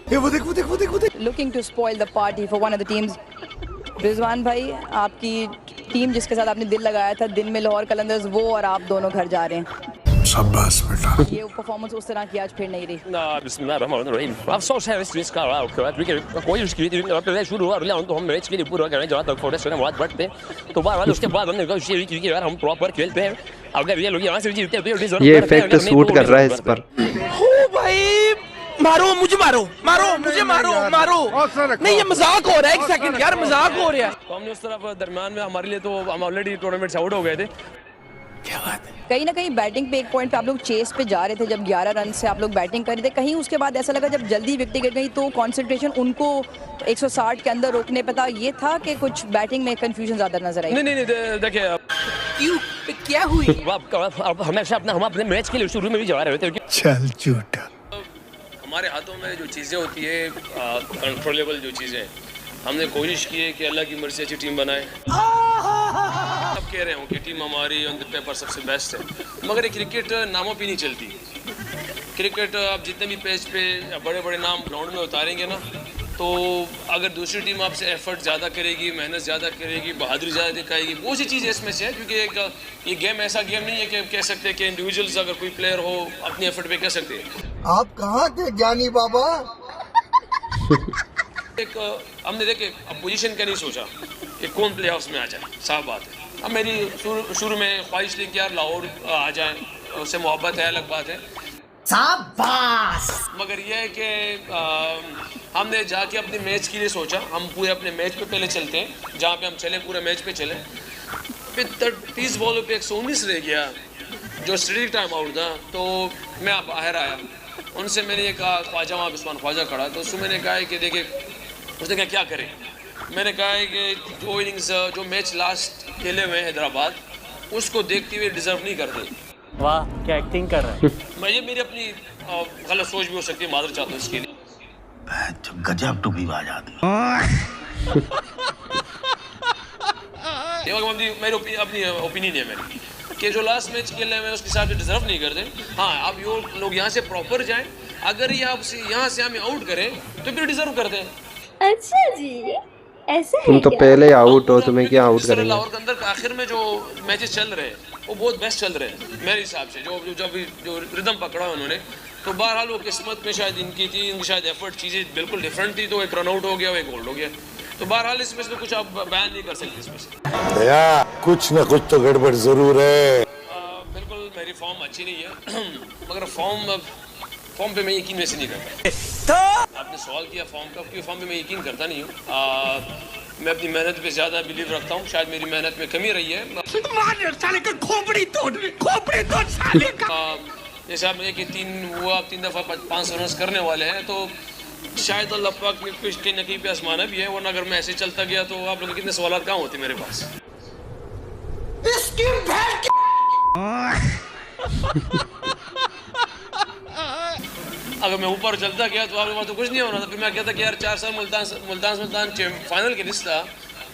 Looking to spoil the party for one of the teams. Rizwan भाई, आपकी team जिसके साथ आपने दिल लगाया था दिन में लाहौर कलंदर्स, वो और आप दोनों घर जा रहे हैं। शाबाश बेटा। ये परफॉर्मेंस उस तरह की आज फिर नहीं रही। Bismillahirrahmanirrahim. Av så känns det ska vara okej. Vi kan gå ju skriva in det शुरू हो रहा है तो हम मैच के लिए पूरा करने जा रहे हैं फॉर सेशन बहुत बढ़ते तो बाद उसके बाद हमने कहा ये कि यार हम प्रॉपर खेलते हैं। अगर ये लोग यहां से जीतते हैं ये इफेक्ट सूट कर रहा है इस पर। ओ भाई मारो मुझे, मारो मुझे, मारो नहीं, ये मजाक हो रहा है। एक सेकंड यार, मजाक हो रहा है। तो हमने उस तरफ दरमियान में हमारे लिए तो हम ऑलरेडी टूर्नामेंट से आउट हो गए थे। क्या बात है। कहीं ना कहीं बैटिंग पे एक पॉइंट पे आप लोग चेस पे जा रहे थे जब 11 रन से आप लोग बैटिंग कर रहे थे, कहीं उसके बाद ऐसा लगा जब जल्दी विकेट गिर गई तो कंसंट्रेशन उनको 160 के अंदर रोकने पे था, ये था कि कुछ बैटिंग में कंफ्यूजन ज्यादा नजर आई? नहीं देखिए क्यों, क्या हुई? अब हमेशा हम अपने मैच के लिए शुरू में भी जा रहे थे। चल झूठा। हमारे हाथों में जो चीज़ें होती है कंट्रोलेबल जो चीज़ें, हमने कोशिश की है कि अल्लाह की मर्जी अच्छी टीम बनाए। अब कह रहे हो कि टीम हमारी ऑन द पेपर सबसे बेस्ट है, मगर ये क्रिकेट नामों पे नहीं चलती। क्रिकेट आप जितने भी पेज पे बड़े बड़े नाम ग्राउंड में उतारेंगे ना, तो अगर दूसरी टीम आपसे एफर्ट ज़्यादा करेगी, मेहनत ज़्यादा करेगी, बहादुरी ज़्यादा दिखाएगी, बहुत सी चीज़ें इसमें से है। क्योंकि ये गेम ऐसा गेम नहीं है कि कह सकते हैं कि इंडिविजुअल्स अगर कोई प्लेयर हो अपनी एफर्ट पे कह सकते हैं। आप कहाँ थे ज्ञानी बाबा? एक हमने देखे अब पोजीशन का नहीं सोचा कि कौन प्ले हाउस में आ जाए, साफ बात है। अब मेरी शुरू में ख्वाहिश थी कि यार लाहौर आ जाए, उससे मोहब्बत है, अलग बात है, शाबाश। मगर यह है कि हमने जाके अपने मैच के लिए सोचा। हम पूरे अपने मैच पे पहले चलते हैं, जहाँ पे हम चले पूरे मैच पे चले। फिर 30 बॉलों पे 119 रह गया जो स्ट्रेटिक टाइम आउट था, तो मैं बाहर आया। उनसे मैंने ये कहा, ख्वाजा वहाँ उस्मान ख्वाजा खड़ा, तो उससे मैंने कहा कि देखिए, उसने कहा क्या करें। मैंने कहा है कि जो इनिंग्स जो मैच लास्ट खेले हुए हैदराबाद, उसको देखते हुए डिजर्व नहीं करते। वाह क्या एक्टिंग कर रहा है। मैं ये मेरी अपनी गलत सोच भी हो सकती है, मादर चाहता हूँ इसके लिए। गजब टू भी बाज आती। मेरी अपनी ओपिनियन है मेरी कि जो लास्ट मैच खेलने में उसके हिसाब से डिजर्व नहीं करते। हाँ, अब यो लोग यहाँ से प्रॉपर जाएं, अगर ये आपसे यहाँ से हमें आउट करें तो फिर डिजर्व करते हैं। अच्छा जी, ऐसा तुम है तो क्या? पहले आउट हो, तुम्हें क्या आउट करेंगे। लाहौर के अंदर आखिर में जो मैचेस चल रहे हैं वो बहुत बेस्ट चल रहे हैं मेरे हिसाब से। जो रिदम पकड़ा उन्होंने, तो बहरहाल वो किस्मत में शायद इनकी थी, इनकी शायद एफर्ट चीज़ें बिल्कुल डिफरेंट थी, तो एक रन आउट हो गया, वो एक होल्ड हो गया। तो बहरहाल इसमें से कुछ आप बयान नहीं कर सकते इसमें से। भैया कुछ न कुछ तो गड़बड़ जरूर है। बिल्कुल मेरी फॉर्म अच्छी नहीं है, मगर फॉर्म पे मैं यकीन वैसे नहीं करता। आपने सवाल किया फॉर्म का, क्योंकि फॉर्म पे मैं यकीन करता नहीं हूँ। मैं अपनी मेहनत पे ज़्यादा बिलीव रखता हूँ, शायद मेरी मेहनत में कमी रही है। जैसे आप कि 3 दफ़ा 500 रन करने वाले हैं, तो शायद अल्लाह पाक ने कुछ कहीं न कहीं पे आसमाना भी है, वरना अगर मैं ऐसे चलता गया तो आप लोगों के कितने सवाल कहाँ होते मेरे पास। अगर मैं ऊपर चलता गया तो आपके पास तो कुछ नहीं होना था। फिर मैं कहता कि यार 4 साल मुल्तान फाइनल के रिश्ता,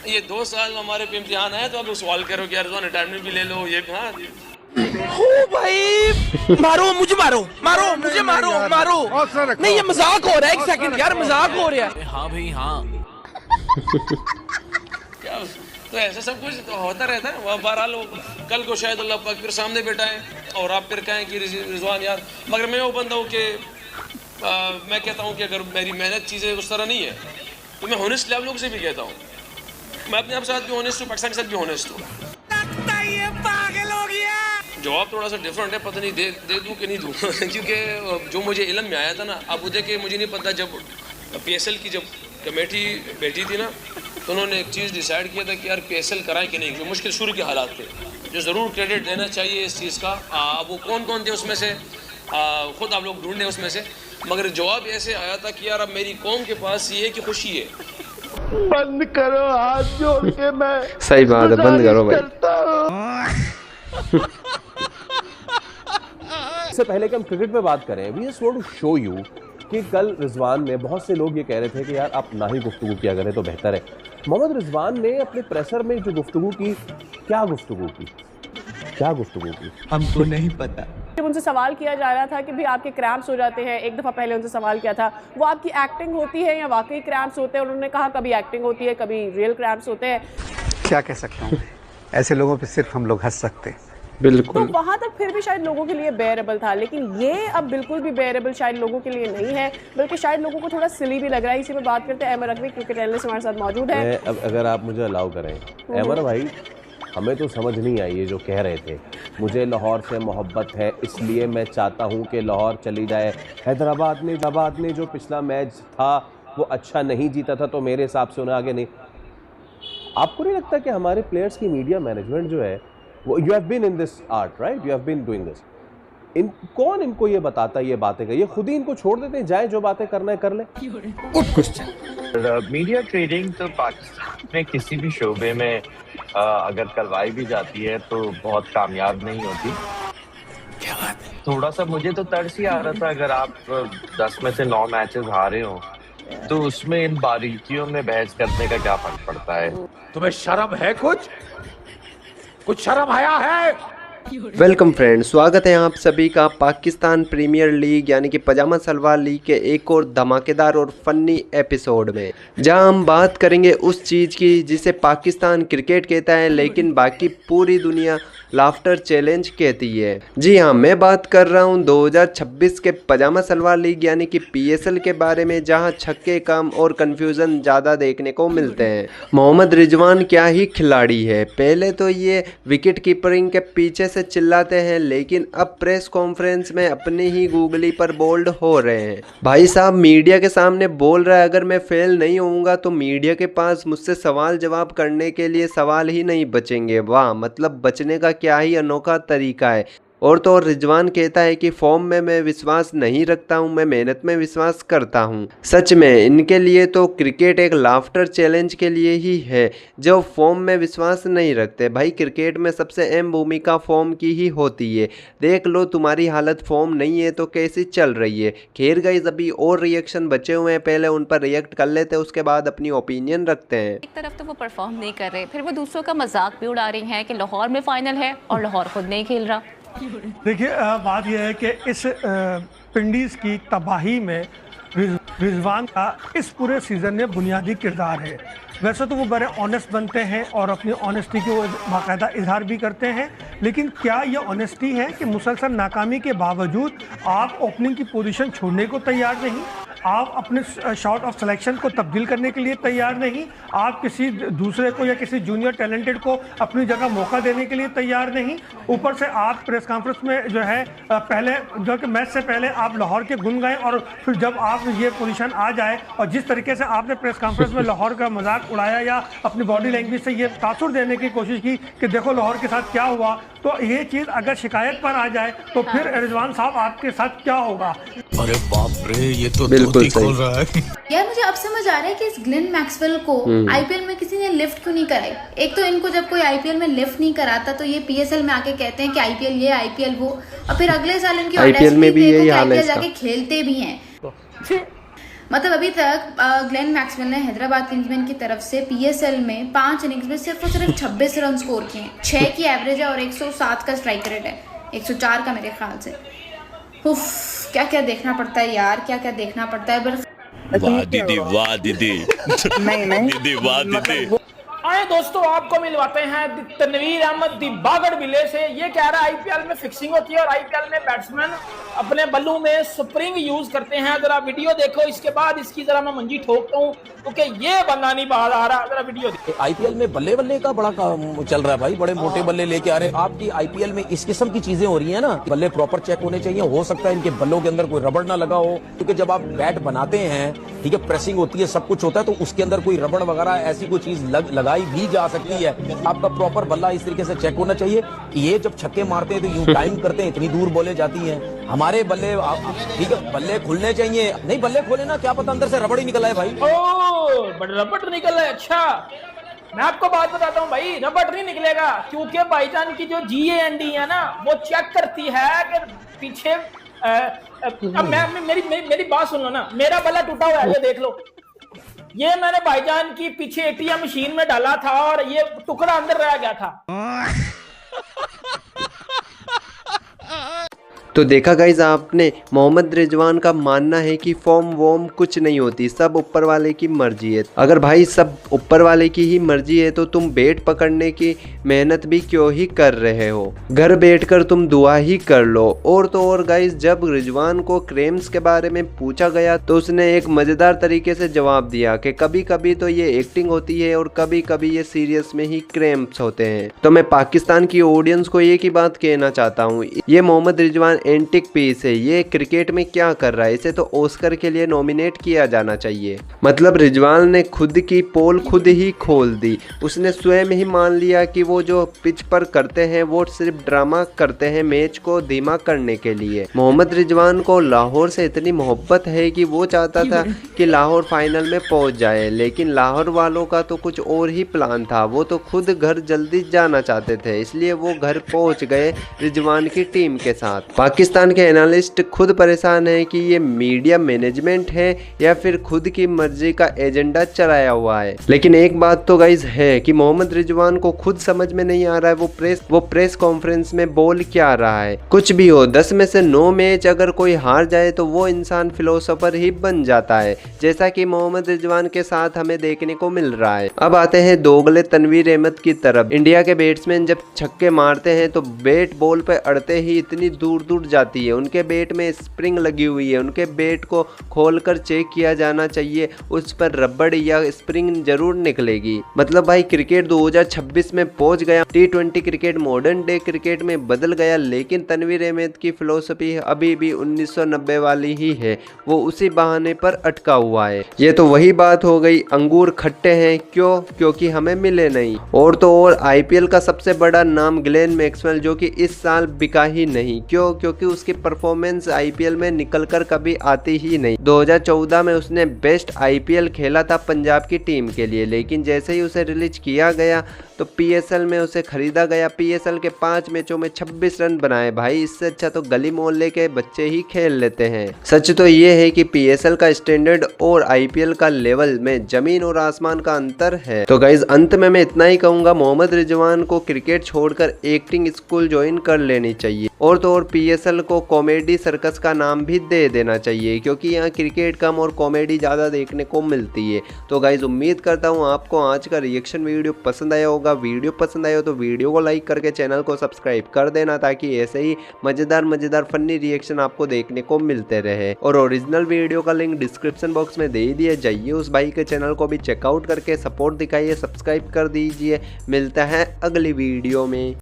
ये 2 साल हमारे पे इम्तिहान आया, तो आप लोग सवाल करो कि यार रिटायरमेंट भी ले लो। ये हाँ ओ भाई मारो मुझे, मारो मुझे, मारो नहीं, ये मजाक हो रहा है। एक सेकंड यार, मजाक हो रहा है। हाँ भाई हाँ। क्या तो ऐसा सब कुछ तो होता रहता है। वह बहरहाल कल को शायद अल्लाह पाक फिर सामने बैठा है और आप फिर कहें कि रिजवान यार, मगर मैं वो बंदा हूँ कि मैं कहता हूँ कि अगर मेरी मेहनत चीज़ें उस तरह नहीं है तो मैं होनेस्ट आप लोगों से भी कहता हूँ, मैं अपने आप साथ भी होनेस्ट हूँ, पाकिस्तान के साथ भी होनेस्ट हूँ। जवाब थोड़ा सा डिफरेंट है, पता नहीं दे दूँ कि नहीं दूँ। क्योंकि जो मुझे इल्म में आया था ना, अब वो देखे मुझे नहीं पता, जब PSL की जब कमेटी बैठी थी ना, तो उन्होंने एक चीज़ डिसाइड किया था कि यार PSL कराएं कि नहीं, जो मुश्किल शुरू के हालात थे, जो ज़रूर क्रेडिट देना चाहिए इस चीज़ का। वो कौन कौन थे उसमें से ख़ुद आप लोग ढूंढें उसमें से, मगर जवाब ऐसे आया था कि यार अब मेरी कौम के पास ये की खुशी है। बंद करो हाथ जोड़ के, मैं सही बात है, बंद करो भाई। इससे पहले कि हम क्रिकेट पे बात करें, we just want to show you कि कल रिजवान में बहुत से लोग ये कह रहे थे कि यार आप ना ही गुफ्तगू किया करें तो बेहतर है। मोहम्मद रिजवान ने अपने प्रेसर में जो गुफ्तगू की, क्या गुफ्तगू की, हमको नहीं पता। जब उनसे सवाल किया जा रहा था कि भाई आपके क्रैम्प्स हो जाते हैं, एक दफ़ा पहले उनसे सवाल किया था वो आपकी एक्टिंग होती है या वाकई क्रैम्प्स होते हैं, उन्होंने कहा कभी एक्टिंग होती है कभी रियल क्रैम्प्स होते हैं। क्या कह सकता हूँ, ऐसे लोगों पे सिर्फ हम लोग हंस सकते हैं। तो वहाँ तक फिर भी शायद लोगों के लिए बेयरेबल था, लेकिन ये अब बिल्कुल भी बेयरेबल शायद लोगों के लिए नहीं है, बल्कि शायद लोगों को थोड़ा सिली भी लग रहा है। इसी पे बात करते हैं अहमद रकवी, क्रिकेट एनालिस्ट हमारे साथ मौजूद है। अगर आप मुझे अलाउ करें अहमद भाई, हमें तो समझ नहीं आई ये जो कह रहे थे, मुझे लाहौर से मोहब्बत है इसलिए मैं चाहता हूँ कि लाहौर चली जाए। हैदराबाद ने जो पिछला मैच था वो अच्छा नहीं जीता था तो मेरे हिसाब से उन्हें आगे नहीं। आपको नहीं लगता कि हमारे प्लेयर्स की मीडिया मैनेजमेंट जो है वो, you have been in this art right, you have been doing this, कौन इनको ये बताता है ये बातें कर, ये खुद ही इनको छोड़ देते हैं, जाए जो बातें करना है कर ले। मीडिया ट्रेडिंग तो पाकिस्तान में किसी भी शोबे में अगर करवाई भी जाती है तो बहुत कामयाब नहीं होती। क्या बात है। थोड़ा सा मुझे तो तरस ही आ रहा था, अगर आप 10 में से 9 मैचेस हारे हो तो उसमें इन बारीकियों में बहस करने का क्या फर्क पड़ता है। तुम्हें शर्म है, कुछ शर्म आया है? वेलकम फ्रेंड्स, स्वागत है आप सभी का पाकिस्तान प्रीमियर लीग यानी कि पजामा सलवार लीग के एक और धमाकेदार और फनी एपिसोड में, जहां हम बात करेंगे उस चीज़ की जिसे पाकिस्तान क्रिकेट कहता है लेकिन बाकी पूरी दुनिया लाफ्टर चैलेंज कहती है। जी हाँ, मैं बात कर रहा हूँ 2026 के पजामा सलवार लीग यानी कि PSL के बारे में, जहाँ छक्के कम और कंफ्यूजन ज़्यादा देखने को मिलते हैं। मोहम्मद रिजवान क्या ही खिलाड़ी है, पहले तो ये विकेट कीपरिंग के पीछे से चिल्लाते हैं लेकिन अब प्रेस कॉन्फ्रेंस में अपनी ही गूगली पर बोल्ड हो रहे हैं। भाई साहब मीडिया के सामने बोल रहा है अगर मैं फेल नहीं होऊंगा तो मीडिया के पास मुझसे सवाल जवाब करने के लिए सवाल ही नहीं बचेंगे। वाह, मतलब बचने का क्या ही अनोखा तरीका है। और तो और रिजवान कहता है कि फॉर्म में मैं विश्वास नहीं रखता हूं, मैं मेहनत में विश्वास करता हूं। सच में इनके लिए तो क्रिकेट एक लाफ्टर चैलेंज के लिए ही है जो फॉर्म में विश्वास नहीं रखते। भाई क्रिकेट में सबसे अहम भूमिका फॉर्म की ही होती है। देख लो तुम्हारी हालत फॉर्म नहीं है तो कैसी चल रही है। खैर गाइस, अभी और रिएक्शन बचे हुए हैं, पहले उन पर रिएक्ट कर लेते हैं, उसके बाद अपनी ओपिनियन रखते हैं। एक तरफ तो वो परफॉर्म नहीं कर रहे, फिर वो दूसरों का मजाक भी उड़ा रही हैं कि लाहौर में फाइनल है और लाहौर खुद नहीं खेल रहा। देखिए बात यह है कि इस पिंडीज की तबाही में रिजवान का इस पूरे सीज़न में बुनियादी किरदार है। वैसे तो वो बड़े ऑनेस्ट बनते हैं और अपनी ऑनेस्टी को बाकायदा इजहार भी करते हैं, लेकिन क्या ये ऑनेस्टी है कि मुसलसल नाकामी के बावजूद आप ओपनिंग की पोजीशन छोड़ने को तैयार नहीं, आप अपने शॉट ऑफ सिलेक्शन को तब्दील करने के लिए तैयार नहीं, आप किसी दूसरे को या किसी जूनियर टैलेंटेड को अपनी जगह मौका देने के लिए तैयार नहीं। ऊपर से आप प्रेस कॉन्फ्रेंस में जो है पहले जो कि मैच से पहले आप लाहौर के गुन गए और फिर जब आप ये पोजीशन आ जाए और जिस तरीके से आपने प्रेस कॉन्फ्रेंस में लाहौर का मजाक उड़ाया या अपनी बॉडी लैंग्वेज से ये तासुर देने की कोशिश की कि देखो लाहौर के साथ क्या हुआ, तो ये चीज़ अगर शिकायत पर आ जाए तो फिर रिजवान साहब आपके साथ क्या होगा। अरे बाप रे, ये तो बिल्कुल खोल रहा है। यार मुझे अब समझ आ रहा है कि इस ग्लेन मैक्सवेल को आईपीएल में किसी ने लिफ्ट क्यों नहीं कराई। एक तो इनको जब कोई आईपीएल में लिफ्ट नहीं कराता तो ये PSL में आके कहते हैं कि आईपीएल ये आईपीएल वो, और फिर अगले साल इनकी आईपीएल में भी यही हाल है, जाके खेलते भी हैं। मतलब अभी तक ग्लेन मैक्सवेल ने हैदराबाद किंग्समैन की तरफ से PSL में 5 इनिंग्स में सिर्फ और सिर्फ 26 रन स्कोर किए हैं। 6 की एवरेज है और 107 का स्ट्राइक रेट है, 104 का मेरे ख्याल से। उफ, क्या क्या देखना पड़ता है यार, क्या क्या देखना पड़ता है। वाह दीदी, वाह दीदी, नहीं दीदी, वाह दीदी। आए दोस्तों, आपको मिलवाते हैं तनवीर अहमद दिबागढ़ विले से। ये कह रहा है आईपीएल में फिक्सिंग होती है और आईपीएल में बैट्समैन अपने बल्लू में स्प्रिंग यूज करते हैं। जरा वीडियो देखो, इसके बाद इसकी जरा मैं मंजी ठोकता हूँ क्योंकि ये बंदा नहीं बाहर आ रहा। जरा वीडियो देखो। आईपीएल में बल्ले बल्ले का बड़ा काम चल रहा है भाई, बड़े मोटे बल्ले लेके आ रहे हैं। आपकी आईपीएल में इस किस्म की चीजें हो रही है ना, बल्ले प्रॉपर चेक होने चाहिए। हो सकता है इनके बल्लों के अंदर कोई रबड़ ना लगा हो, क्योंकि जब आप बैट बनाते हैं, ठीक है, प्रेसिंग होती है, सब कुछ होता है, तो उसके अंदर कोई रबड़ वगैरह ऐसी कोई चीज लगाई भी जा सकती है। आपका प्रॉपर बल्ला इस तरीके से चेक होना चाहिए। ये जब छक्के मारते हैं तो यूं टाइम करते हैं, इतनी दूर बॉलें जाती हैं। हमारे बल्ले ठीक है, बल्ले खुलने चाहिए। नहीं बल्ले खोले ना, क्या पता अंदर से रबड़ ही निकल आए भाई। ओ रबड़ निकल है। अच्छा, मैं आपको बात बताता हूँ भाई, रबड़ नहीं निकलेगा क्योंकि भाईजान की जो GAND है ना वो चेक करती है कि पीछे अब मेरी बात सुन लो ना। मेरा बल्ला टूटा हुआ है, ये देख लो। ये मैंने भाईजान की पीछे ATM मशीन में डाला था और ये टुकड़ा अंदर रह गया था। तो देखा गाइस आपने, मोहम्मद रिजवान का मानना है कि फॉर्म वॉर्म कुछ नहीं होती, सब ऊपर वाले की मर्जी है। अगर भाई सब ऊपर वाले की ही मर्जी है तो तुम बैट पकड़ने की मेहनत भी क्यों ही कर रहे हो, घर बैठकर तुम दुआ ही कर लो। और तो और गाइस, जब रिजवान को क्रैम्प्स के बारे में पूछा गया तो उसने एक मजेदार तरीके से जवाब दिया कि कभी कभी तो ये एक्टिंग होती है और कभी कभी ये सीरियस में ही क्रैम्प्स होते हैं। तो मैं पाकिस्तान की ऑडियंस को एक ही बात कहना चाहता हूँ, ये मोहम्मद रिजवान एंटिक पीस है, ये क्रिकेट में क्या कर रहा है, इसे तो ऑस्कर के लिए नॉमिनेट किया जाना चाहिए। मतलब रिजवान ने खुद की पोल खुद ही खोल दी, उसने स्वयं ही मान लिया कि वो जो पिच पर करते हैं वो सिर्फ ड्रामा करते हैं मैच को धीमा करने के लिए। मोहम्मद रिजवान को लाहौर से इतनी मोहब्बत है कि वो चाहता था कि लाहौर फाइनल में पहुंच जाए, लेकिन लाहौर वालों का तो कुछ और ही प्लान था, वो तो खुद घर जल्दी जाना चाहते थे, इसलिए वो घर पहुंच गए रिजवान की टीम के साथ। पाकिस्तान के एनालिस्ट खुद परेशान है कि ये मीडिया मैनेजमेंट है या फिर खुद की मर्जी का एजेंडा चलाया हुआ है। लेकिन एक बात तो गाइज है कि मोहम्मद रिजवान को खुद समझ में नहीं आ रहा है वो प्रेस कॉन्फ्रेंस में बोल क्या रहा है। कुछ भी हो, 10 में से 9 मैच अगर कोई हार जाए तो वो इंसान फिलोसोफर ही बन जाता है, जैसा कि मोहम्मद रिजवान के साथ हमें देखने को मिल रहा है। अब आते हैं दोगले तनवीर अहमद की तरफ। इंडिया के बैट्समैन जब छक्के मारते हैं तो बैट बॉल पे अड़ते ही इतनी दूर दूर जाती है, उनके बैट में स्प्रिंग लगी हुई है, उनके बैट को खोलकर चेक किया जाना चाहिए, उस पर रबड़ या स्प्रिंग जरूर निकलेगी। मतलब भाई क्रिकेट 2026 में पहुंच गया, T20 cricket modern day cricket में बदल गया, लेकिन तनवीर अहमद की फिलोसफी अभी भी 1990 वाली ही है, वो उसी बहाने पर अटका हुआ है। ये तो वही बात हो गई, अंगूर खट्टे हैं क्यों, क्योंकि हमें मिले नहीं। और तो और IPL का सबसे बड़ा नाम ग्लेन मैक्सवेल, जो कि इस साल बिका ही नहीं, क्यों, क्योंकि उसकी परफॉर्मेंस IPL में निकलकर कभी आती ही नहीं। 2014 में उसने बेस्ट IPL खेला था पंजाब की टीम के लिए, लेकिन जैसे ही उसे रिलीज किया गया तो PSL में उसे खरीदा गया, PSL के 5 मैचों में 26 रन बनाए। भाई इससे अच्छा तो गली मोहल्ले के बच्चे ही खेल लेते हैं। सच तो ये है कि PSL का स्टैंडर्ड और IPL का लेवल में जमीन और आसमान का अंतर है। तो गाइज अंत में मैं इतना ही कहूँगा, मोहम्मद रिजवान को क्रिकेट छोड़कर एक्टिंग स्कूल ज्वाइन कर लेनी चाहिए, और तो और PSL को कॉमेडी सर्कस का नाम भी दे देना चाहिए, क्योंकि यहाँ क्रिकेट कम और कॉमेडी ज़्यादा देखने को मिलती है। तो गाइज उम्मीद करता हूँ आपको आज का रिएक्शन वीडियो पसंद आया होगा। वीडियो पसंद आया हो तो वीडियो को लाइक करके चैनल को सब्सक्राइब कर देना, ताकि ऐसे ही मज़ेदार फनी रिएक्शन आपको देखने को मिलते रहे। और ओरिजिनल वीडियो का लिंक डिस्क्रिप्शन बॉक्स में दे दिया, जाइए उस भाई के चैनल को भी चेकआउट करके सपोर्ट दिखाइए, सब्सक्राइब कर दीजिए। मिलता है अगली वीडियो में।